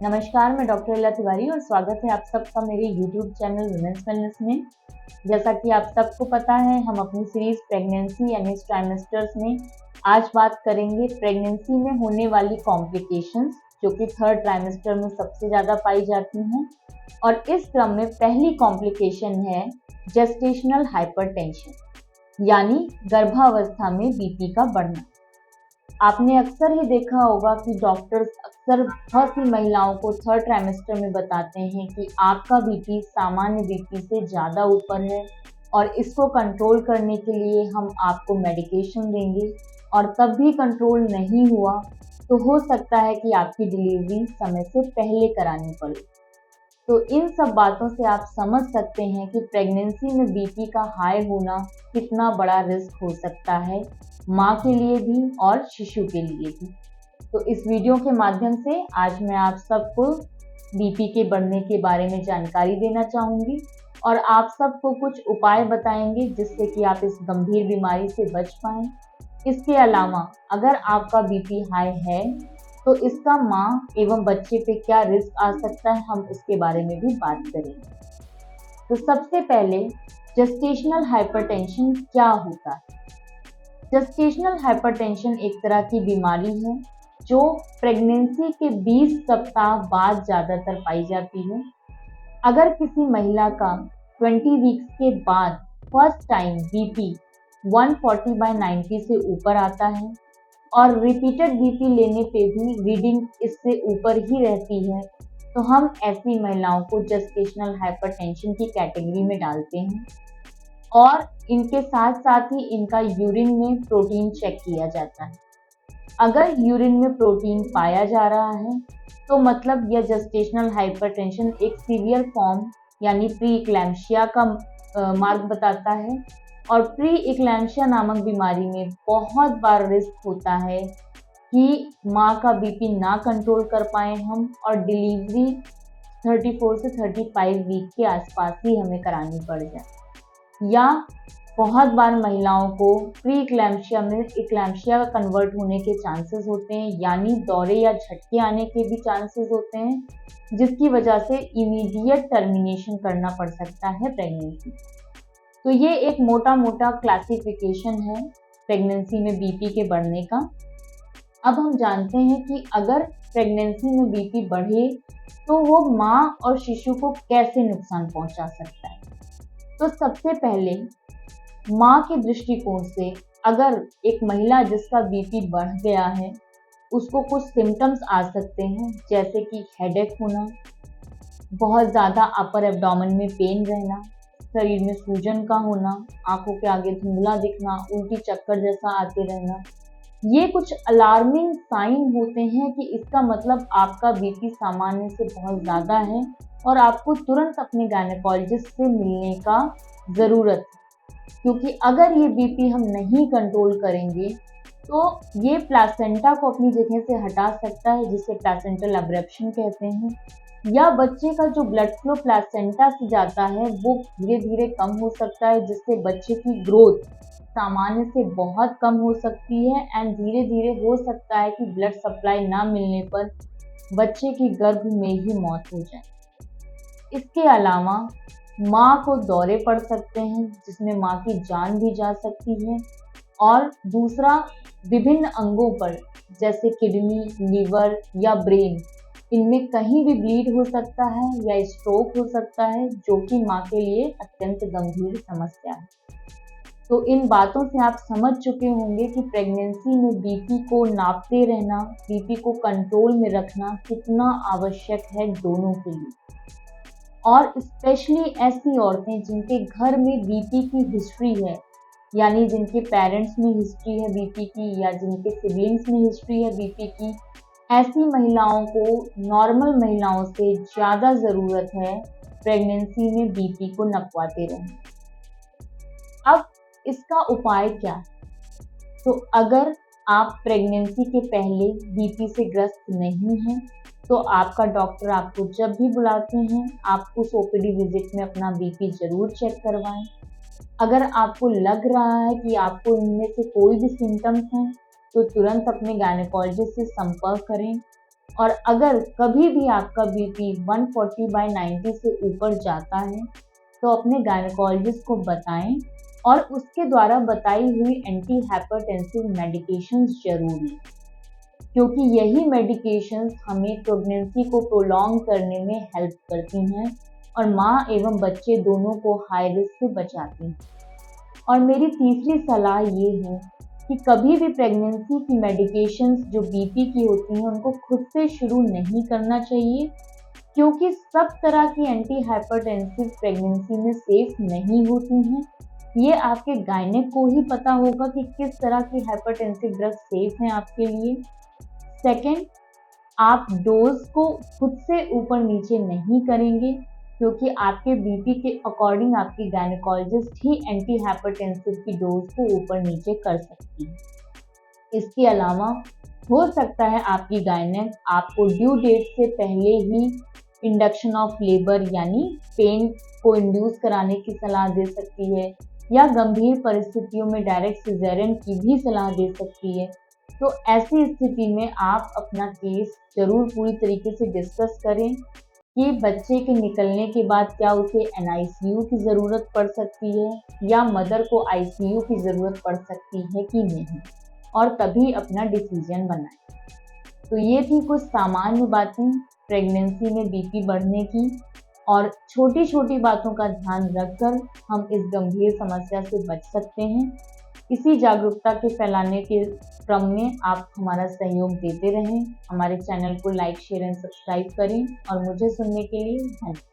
नमस्कार, मैं डॉक्टर इला तिवारी और स्वागत है आप सबका मेरे यूट्यूब चैनल वुमेन्स वेलनेस में। जैसा कि आप सबको पता है, हम अपनी सीरीज प्रेगनेंसी यानी ट्राइमेस्टर्स में आज बात करेंगे प्रेगनेंसी में होने वाली कॉम्प्लिकेशंस, जो कि थर्ड ट्राइमेस्टर में सबसे ज़्यादा पाई जाती हैं। और इस क्रम में पहली कॉम्प्लिकेशन है जेस्टेशनल हाइपरटेंशन यानी गर्भावस्था में बीपी का बढ़ना। आपने अक्सर ही देखा होगा कि डॉक्टर्स अक्सर बहुत सी महिलाओं को थर्ड ट्राइमेस्टर में बताते हैं कि आपका बीपी सामान्य बीपी से ज़्यादा ऊपर है और इसको कंट्रोल करने के लिए हम आपको मेडिकेशन देंगे, और तब भी कंट्रोल नहीं हुआ तो हो सकता है कि आपकी डिलीवरी समय से पहले करानी पड़े। तो इन सब बातों से आप समझ सकते हैं कि प्रेगनेंसी में बीपी का हाई होना कितना बड़ा रिस्क हो सकता है, माँ के लिए भी और शिशु के लिए भी। तो इस वीडियो के माध्यम से आज मैं आप सबको बीपी के बढ़ने के बारे में जानकारी देना चाहूँगी और आप सबको कुछ उपाय बताएंगे जिससे कि आप इस गंभीर बीमारी से बच पाएँ। इसके अलावा अगर आपका बीपी हाई है तो इसका माँ एवं बच्चे पे क्या रिस्क आ सकता है, हम इसके बारे में भी बात करेंगे। तो सबसे पहले जेस्टेशनल हाइपरटेंशन क्या होता है? जेस्टेशनल हाइपरटेंशन एक तरह की बीमारी है जो प्रेगनेंसी के 20 सप्ताह बाद ज़्यादातर पाई जाती है। अगर किसी महिला का 20 वीक्स के बाद फर्स्ट टाइम बीपी 140/90 से ऊपर आता है और रिपीटेड बीपी लेने पे भी रीडिंग इससे ऊपर ही रहती है, तो हम ऐसी महिलाओं को जेस्टेशनल हाइपरटेंशन की कैटेगरी में डालते हैं। और इनके साथ साथ ही इनका यूरिन में प्रोटीन चेक किया जाता है। अगर यूरिन में प्रोटीन पाया जा रहा है तो मतलब यह जेस्टेशनल हाइपरटेंशन एक सीवियर फॉर्म यानी प्री इक्लैम्सिया का मार्ग बताता है। और प्री इक्लैम्सिया नामक बीमारी में बहुत बार रिस्क होता है कि माँ का बीपी ना कंट्रोल कर पाए हम और डिलीवरी 34 से 35 वीक के आसपास ही हमें करानी पड़ जाए, या बहुत बार महिलाओं को प्री इक्लैम्सिया में इक्लैम्सिया कन्वर्ट होने के चांसेस होते हैं, यानी दौरे या झटके आने के भी चांसेस होते हैं, जिसकी वजह से इमीडिएट टर्मिनेशन करना पड़ सकता है प्रेगनेंसी। तो ये एक मोटा मोटा क्लासिफिकेशन है प्रेगनेंसी में बीपी के बढ़ने का। अब हम जानते हैं कि अगर प्रेगनेंसी में बीपी बढ़े तो वो माँ और शिशु को कैसे नुकसान पहुंचा सकता है। तो सबसे पहले माँ के दृष्टिकोण से अगर एक महिला जिसका बीपी बढ़ गया है उसको कुछ सिम्टम्स आ सकते हैं, जैसे कि हेडेक होना, बहुत ज़्यादा अपर एब्डोमेन में पेन रहना, शरीर में सूजन का होना, आंखों के आगे धुंधला दिखना, उल्टी चक्कर जैसा आते रहना, ये कुछ अलार्मिंग साइन होते हैं कि इसका मतलब आपका बीपी सामान्य से बहुत ज़्यादा है और आपको तुरंत अपने गायनेकोलॉजिस्ट से मिलने का ज़रूरत है। क्योंकि अगर ये बीपी हम नहीं कंट्रोल करेंगे तो ये प्लासेंटा को अपनी जगह से हटा सकता है, जिसे प्लासेंटल अब्रप्शन कहते हैं, या बच्चे का जो ब्लड फ्लो प्लासेंटा से जाता है वो धीरे धीरे कम हो सकता है, जिससे बच्चे की ग्रोथ सामान्य से बहुत कम हो सकती है एंड धीरे धीरे हो सकता है कि ब्लड सप्लाई ना मिलने पर बच्चे की गर्भ में ही मौत हो जाए। इसके अलावा माँ को दौरे पड़ सकते हैं जिसमें माँ की जान भी जा सकती है, और दूसरा विभिन्न अंगों पर जैसे किडनी, लीवर या ब्रेन, इनमें कहीं भी ब्लीड हो सकता है या स्ट्रोक हो सकता है, जो कि माँ के लिए अत्यंत गंभीर समस्या है। तो इन बातों से आप समझ चुके होंगे कि प्रेगनेंसी में बीपी को नापते रहना, बीपी को कंट्रोल में रखना कितना आवश्यक है दोनों के लिए। और स्पेशली ऐसी औरतें जिनके घर में बीपी की हिस्ट्री है, यानी जिनके पेरेंट्स में हिस्ट्री है बीपी की या जिनके सिबलिंग्स में हिस्ट्री है बीपी की, ऐसी महिलाओं को नॉर्मल महिलाओं से ज़्यादा ज़रूरत है प्रेगनेंसी में बीपी को नपवाते रहने। अब इसका उपाय क्या है? तो अगर आप प्रेगनेंसी के पहले बीपी से ग्रस्त नहीं हैं तो आपका डॉक्टर आपको जब भी बुलाते हैं आप उस ओपीडी विजिट में अपना बीपी ज़रूर चेक करवाएं। अगर आपको लग रहा है कि आपको इनमें से कोई भी सिम्टम्स हैं तो तुरंत अपने गायनेकोलॉजिस्ट से संपर्क करें। और अगर कभी भी आपका बीपी 140/90 से ऊपर जाता है तो अपने गायनेकोलॉजिस्ट को बताएं और उसके द्वारा बताई हुई एंटी हाइपरटेंसिव मेडिकेशंस जरूर लें, क्योंकि यही मेडिकेशंस हमें प्रेगनेंसी को प्रोलॉन्ग करने में हेल्प करती हैं और माँ एवं बच्चे दोनों को हाई रिस्क से बचाती हैं। और मेरी तीसरी सलाह ये है कि कभी भी प्रेगनेंसी की मेडिकेशंस जो बीपी की होती हैं उनको खुद से शुरू नहीं करना चाहिए, क्योंकि सब तरह की एंटी हाइपरटेंसिव प्रेगनेंसी में सेफ नहीं होती हैं। ये आपके गायनेक को ही पता होगा कि किस तरह की हाइपरटेंसिव ड्रग सेफ हैं आपके लिए। सेकेंड, आप डोज को खुद से ऊपर नीचे नहीं करेंगे, क्योंकि आपके बीपी के अकॉर्डिंग आपकी गायनेकोलॉजिस्ट ही एंटी हाइपरटेंसिव की डोज को ऊपर नीचे कर सकती है। इसके अलावा हो सकता है आपकी गायनेक आपको ड्यू डेट से पहले ही इंडक्शन ऑफ लेबर यानी पेन को इंड्यूस कराने की सलाह दे सकती है, या गंभीर परिस्थितियों में डायरेक्ट सिजेरियन की भी सलाह दे सकती है। तो ऐसी स्थिति में आप अपना केस जरूर पूरी तरीके से डिस्कस करें कि बच्चे के निकलने के बाद क्या उसे NICU की ज़रूरत पड़ सकती है या मदर को ICU की ज़रूरत पड़ सकती है कि नहीं, और तभी अपना डिसीजन बनाएं। तो ये थी कुछ सामान्य बातें प्रेगनेंसी में बीपी बढ़ने की, और छोटी छोटी बातों का ध्यान रखकर हम इस गंभीर समस्या से बच सकते हैं। इसी जागरूकता के फैलाने के क्रम में आप हमारा सहयोग देते रहें। हमारे चैनल को लाइक, शेयर एंड सब्सक्राइब करें और मुझे सुनने के लिए धन्यवाद।